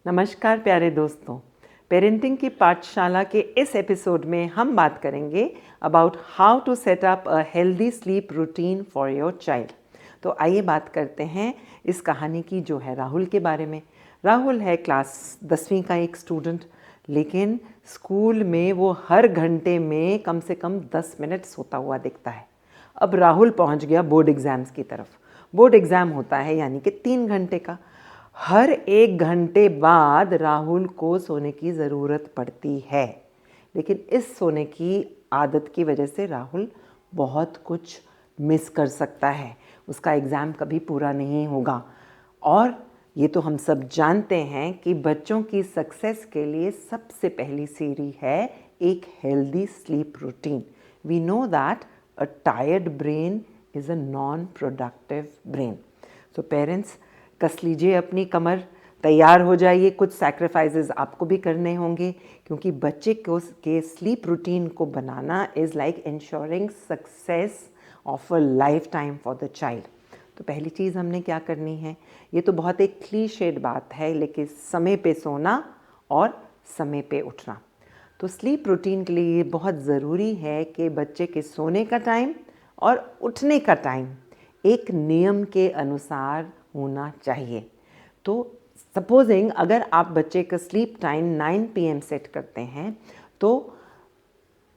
नमस्कार प्यारे दोस्तों, पेरेंटिंग की पाठशाला के इस एपिसोड में हम बात करेंगे about how to set up a healthy sleep routine for your child. तो आइए बात करते हैं इस कहानी की जो है राहुल के बारे में। राहुल है क्लास 10वीं का एक स्टूडेंट, लेकिन स्कूल में वो हर घंटे में कम से कम 10 मिनट सोता हुआ दिखता है। अब राहुल पहुंच गया बोर्ड एग्ज़ाम्स की तरफ। बोर्ड एग्ज़ाम होता है यानी कि 3 घंटे का। हर 1 घंटे बाद राहुल को सोने की ज़रूरत पड़ती है, लेकिन इस सोने की आदत की वजह से राहुल बहुत कुछ मिस कर सकता है। उसका एग्ज़ाम कभी पूरा नहीं होगा। और ये तो हम सब जानते हैं कि बच्चों की सक्सेस के लिए सबसे पहली सीढ़ी है एक healthy sleep routine. We know that a tired brain is a non productive brain. So parents, कस लीजिए अपनी कमर, तैयार हो जाइए। कुछ सैक्रिफाइसेस आपको भी करने होंगे, क्योंकि बच्चे को के स्लीप रूटीन को बनाना is like ensuring success of a lifetime for the child. तो पहली चीज़ हमने क्या करनी है, ये तो बहुत एक क्लीशेड बात है, लेकिन समय पे सोना और समय पे उठना। तो स्लीप रूटीन के लिए ये बहुत ज़रूरी है कि बच्चे के सोने का टाइम और उठने का टाइम एक नियम के अनुसार होना चाहिए। तो सपोजिंग अगर आप बच्चे का स्लीप टाइम 9 PM सेट करते हैं, तो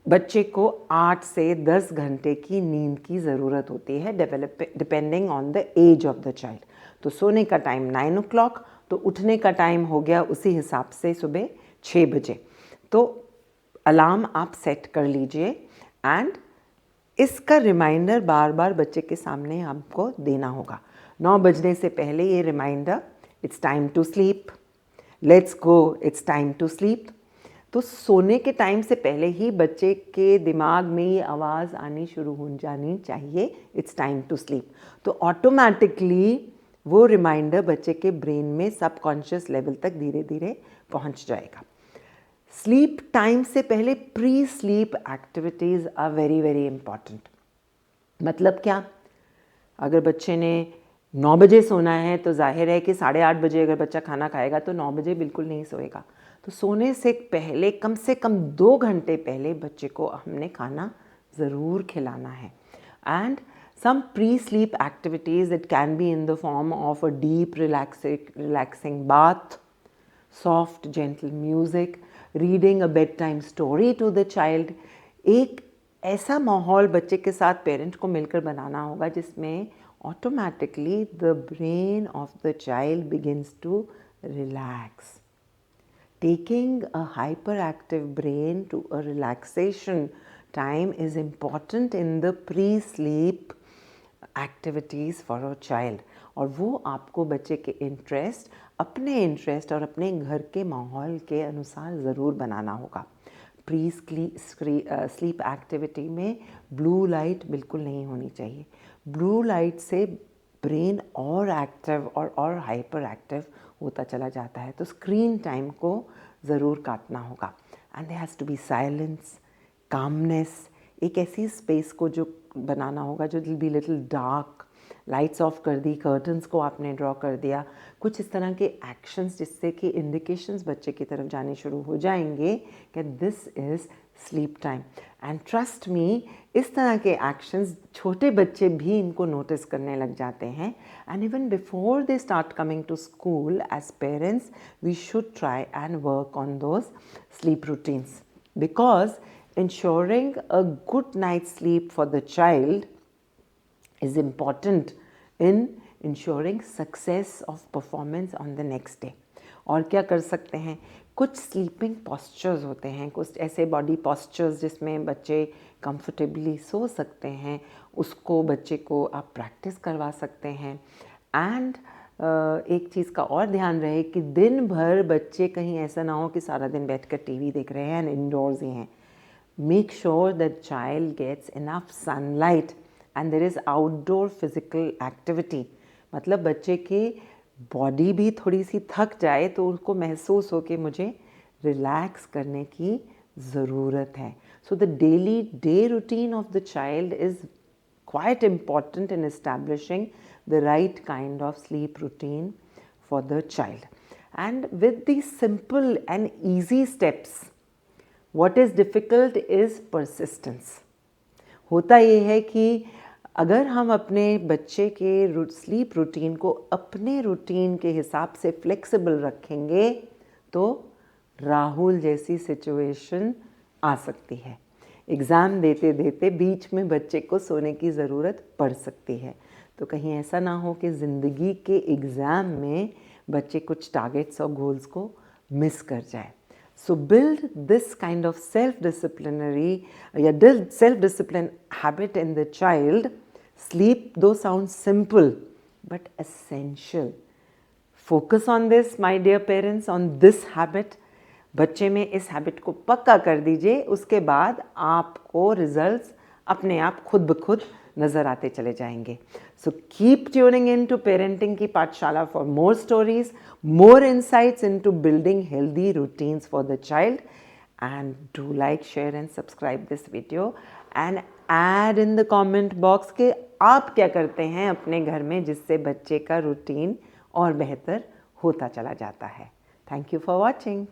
बच्चे को 8 से 10 घंटे की नींद की ज़रूरत होती है, depending on the age of the child. तो सोने का टाइम 9 o'clock, तो उठने का टाइम हो गया उसी हिसाब से सुबह 6 बजे। तो अलार्म आप सेट कर लीजिए एंड इसका रिमाइंडर बार बार बच्चे के सामने आपको देना होगा। 9 बजने से पहले ये reminder, it's time to sleep, let's go, it's time to sleep. तो सोने के टाइम से पहले ही बच्चे के दिमाग में ये आवाज़ आनी शुरू हो जानी चाहिए, इट्स टाइम टू स्लीप। तो ऑटोमेटिकली वो रिमाइंडर बच्चे के ब्रेन में सबकॉन्शियस लेवल तक धीरे धीरे पहुंच जाएगा। स्लीप टाइम से पहले pre sleep activities are very very important. मतलब क्या, अगर बच्चे ने 9 बजे सोना है तो जाहिर है कि 8:30 बजे अगर बच्चा खाना खाएगा तो 9 बजे बिल्कुल नहीं सोएगा। तो सोने से पहले कम से कम 2 घंटे पहले बच्चे को हमने खाना ज़रूर खिलाना है। And some pre-sleep activities, it can be in the form of a deep relaxing bath, soft gentle music, reading a bedtime story to the child। एक ऐसा माहौल बच्चे के साथ पेरेंट को मिलकर बनाना होगा जिसमें automatically the brain of the child begins to relax. Taking a hyperactive brain to a relaxation time is important in the pre-sleep activities for a child। और वो आपको बच्चे के इंटरेस्ट, अपने इंटरेस्ट और अपने घर के माहौल के अनुसार ज़रूर बनाना होगा। प्री स्लीप एक्टिविटी में ब्लू लाइट बिल्कुल नहीं होनी चाहिए। ब्लू लाइट से ब्रेन और एक्टिव और हाइपर एक्टिव होता चला जाता है। तो स्क्रीन टाइम को ज़रूर काटना होगा। And there has to be silence, calmness. एक ऐसी स्पेस को जो बनाना होगा जो will be little dark. Lights off कर दी, कर्टन्स को आपने ड्रॉ कर दिया, कुछ इस तरह के एक्शंस जिससे कि इंडिकेशंस बच्चे की तरफ जाने शुरू हो जाएंगे कि this is sleep time. And trust me, इस तरह के एक्शंस छोटे बच्चे भी इनको नोटिस करने लग जाते हैं। And even before they start coming to school, as parents we should try and work on those sleep routines, because ensuring a good night's sleep for the child is important in ensuring success of performance on the next day। और क्या कर सकते हैं, कुछ sleeping postures होते हैं, कुछ ऐसे बॉडी पॉस्चर्स जिसमें बच्चे कंफर्टेबली सो सकते हैं, उसको बच्चे को आप प्रैक्टिस करवा सकते हैं। एंड एक चीज़ का और ध्यान रहे कि दिन भर बच्चे कहीं ऐसा ना हो कि सारा दिन बैठकर टीवी देख रहे हैं एंड इंडोर्स ही हैं। Make sure that child gets enough sunlight and there is outdoor physical activity। मतलब बच्चे के बॉडी भी थोड़ी सी थक जाए तो उसको महसूस हो कि मुझे रिलैक्स करने की ज़रूरत है। So the daily day routine of the child is quite important in establishing the right kind of sleep routine for the child। And with these simple and easy steps, what is difficult is persistence. होता ये है कि अगर हम अपने बच्चे के sleep routine को अपने रूटीन के हिसाब से फ्लेक्सिबल रखेंगे तो राहुल जैसी सिचुएशन आ सकती है। एग्ज़ाम देते देते बीच में बच्चे को सोने की ज़रूरत पड़ सकती है। तो कहीं ऐसा ना हो कि ज़िंदगी के एग्ज़ाम में बच्चे कुछ टारगेट्स और गोल्स को मिस कर जाए। So build this kind of self-disciplinary, self-discipline habit in the child. Sleep though sounds simple, but essential. Focus on this, my dear parents, on this habit. बच्चे में इस हैबिट को पक्का कर दीजिए, उसके बाद आपको रिजल्ट्स अपने आप खुद ब खुद नज़र आते चले जाएंगे। So keep tuning in to parenting की Pathshala for more stories, more insights in to building healthy routines for the child, and do like, share and subscribe this video, and add in the comment box के आप क्या करते हैं अपने घर में जिससे बच्चे का रूटीन और बेहतर होता चला जाता है। Thank you for watching.